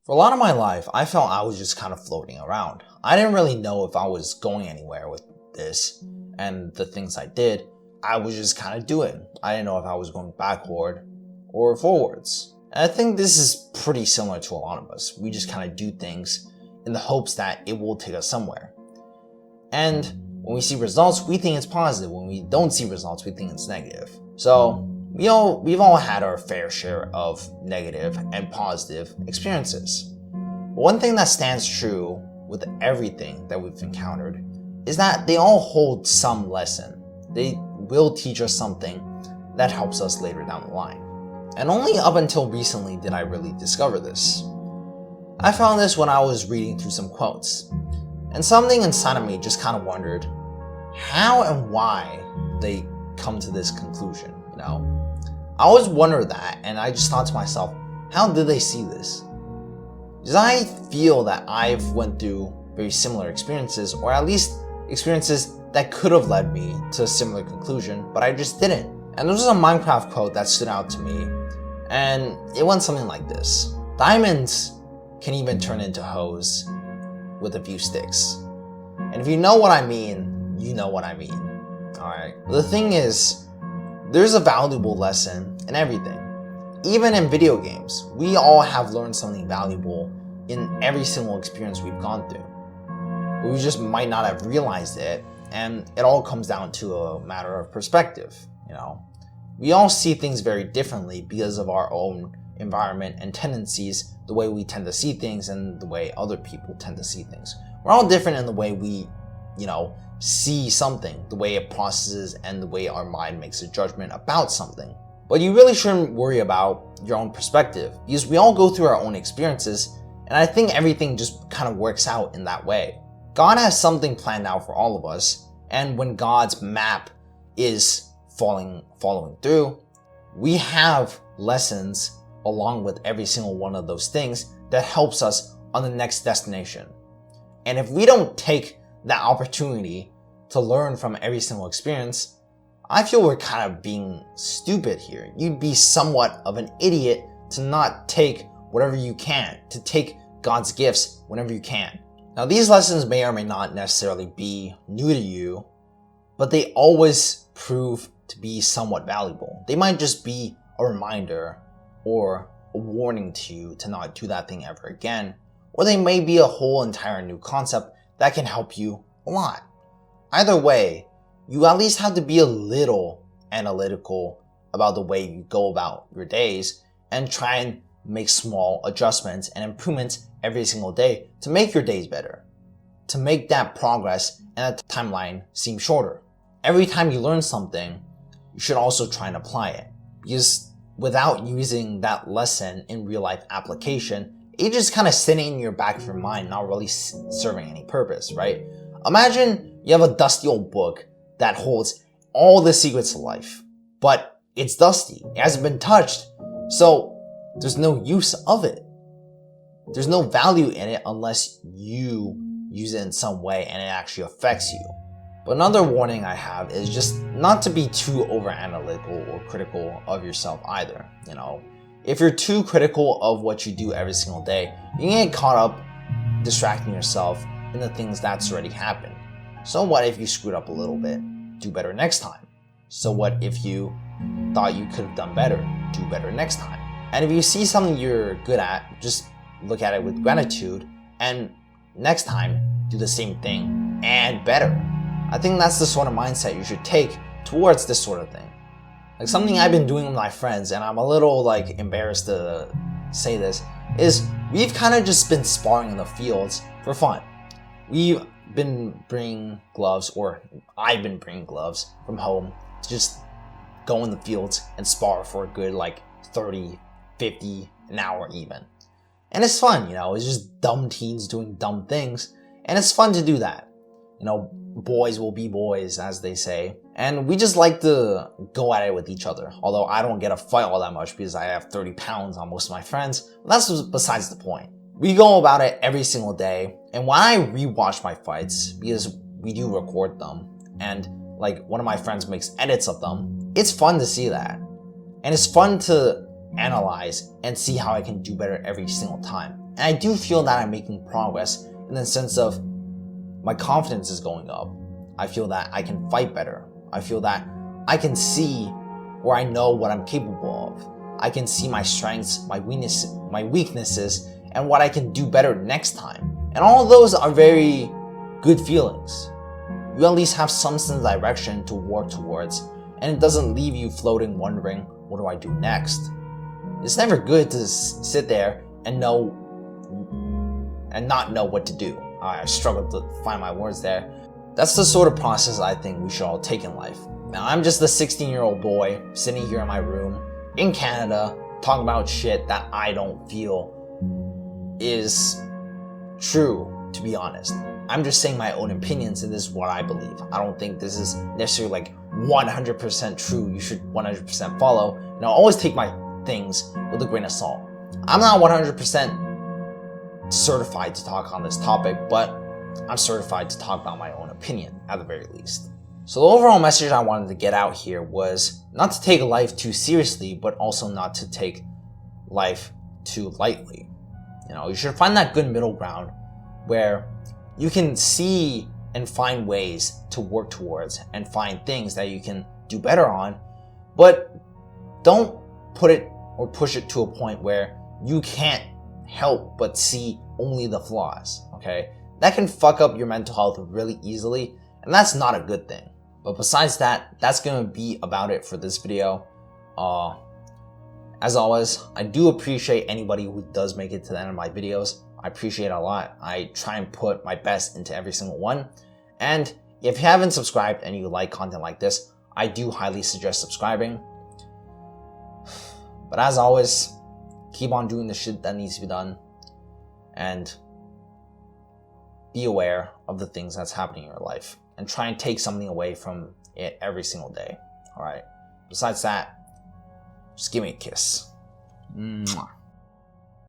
For a lot of my life, I felt I was just kind of floating around. I didn't really know if I was going anywhere with this, and the things I did, I was just kind of doing. I didn't know if I was going backward or forwards. And I think this is pretty similar to a lot of us. We just kind of do things in the hopes that it will take us somewhere. And when we see results, we think it's positive. When we don't see results, we think it's negative. So we've all had our fair share of negative and positive experiences. But one thing that stands true with everything that we've encountered is that they all hold some lesson. They will teach us something that helps us later down the line. And only up until recently did I really discover this. I found this when I was reading through some quotes, and something inside of me just kind of wondered how and why they come to this conclusion, I always wondered that, and I just thought to myself, how did they see this? Because I feel that I've went through very similar experiences, or at least experiences that could have led me to a similar conclusion, but I just didn't. And there was a Minecraft quote that stood out to me, and it went something like this: diamonds can even turn into hoes with a few sticks. And if you know what I mean, you know what I mean. Alright. The thing is, there's a valuable lesson in everything. Even in video games, we all have learned something valuable in every single experience we've gone through. But we just might not have realized it, and it all comes down to a matter of perspective, We all see things very differently because of our own environment and tendencies, the way we tend to see things and the way other people tend to see things. We're all different in the way we, see something, the way it processes, and the way our mind makes a judgment about something. But you really shouldn't worry about your own perspective, because we all go through our own experiences, and I think everything just kind of works out in that way. God has something planned out for all of us, and when God's map is following through, we have lessons along with every single one of those things that helps us on the next destination. And if we don't take that opportunity to learn from every single experience, I feel we're kind of being stupid here. You'd be somewhat of an idiot to not take whatever you can, to take God's gifts whenever you can. Now, these lessons may or may not necessarily be new to you, but they always prove to be somewhat valuable. They might just be a reminder or a warning to you to not do that thing ever again, or they may be a whole entire new concept that can help you a lot. Either way, you at least have to be a little analytical about the way you go about your days and try and make small adjustments and improvements every single day to make your days better, to make that progress and that timeline seem shorter. Every time you learn something, you should also try and apply it, because without using that lesson in real life application, it's just kind of sitting in your back of your mind, not really serving any purpose, right? Imagine you have a dusty old book that holds all the secrets of life, but it's dusty. It hasn't been touched, so there's no use of it. There's no value in it unless you use it in some way and it actually affects you. But another warning I have is just not to be too over-analytical or critical of yourself either, If you're too critical of what you do every single day, you can get caught up distracting yourself in the things that's already happened. So what if you screwed up a little bit? Do better next time. So what if you thought you could have done better? Do better next time. And if you see something you're good at, just look at it with gratitude, and next time, do the same thing and better. I think that's the sort of mindset you should take towards this sort of thing. Like, something I've been doing with my friends, and I'm a little embarrassed to say this, is we've kind of just been sparring in the fields for fun. We've been bringing gloves, or I've been bringing gloves from home to just go in the fields and spar for a good 30, 50 an hour even. And it's fun, it's just dumb teens doing dumb things, and it's fun to do that. Boys will be boys, as they say. And we just like to go at it with each other. Although I don't get a fight all that much because I have 30 pounds on most of my friends. But that's besides the point. We go about it every single day. And when I rewatch my fights, because we do record them, and one of my friends makes edits of them, it's fun to see that. And it's fun to analyze and see how I can do better every single time. And I do feel that I'm making progress in the sense of my confidence is going up. I feel that I can fight better. I feel that I can see where I know what I'm capable of. I can see my strengths, my weaknesses, and what I can do better next time. And all of those are very good feelings. You at least have some sense of direction to work towards, and it doesn't leave you floating wondering, what do I do next? It's never good to sit there and not know what to do. I struggled to find my words there. That's the sort of process I think we should all take in life. Now, I'm just a 16-year-old boy sitting here in my room in Canada talking about shit that I don't feel is true, to be honest. I'm just saying my own opinions, and this is what I believe. I don't think this is necessarily like 100% true. You should 100% follow. And I'll always take my things with a grain of salt. I'm not 100% certified to talk on this topic, but I'm certified to talk about my own opinion at the very least. So the overall message I wanted to get out here was not to take life too seriously, but also not to take life too lightly. You should find that good middle ground where you can see and find ways to work towards and find things that you can do better on, but don't put it or push it to a point where you can't help but see only the flaws, okay? That can fuck up your mental health really easily, and that's not a good thing. But besides that, that's gonna be about it for this video. As always, I do appreciate anybody who does make it to the end of my videos. I appreciate it a lot. I try and put my best into every single one. And if you haven't subscribed and you like content like this, I do highly suggest subscribing. But as always, keep on doing the shit that needs to be done. And be aware of the things that's happening in your life. And try and take something away from it every single day. Alright? Besides that, just give me a kiss. Mwah.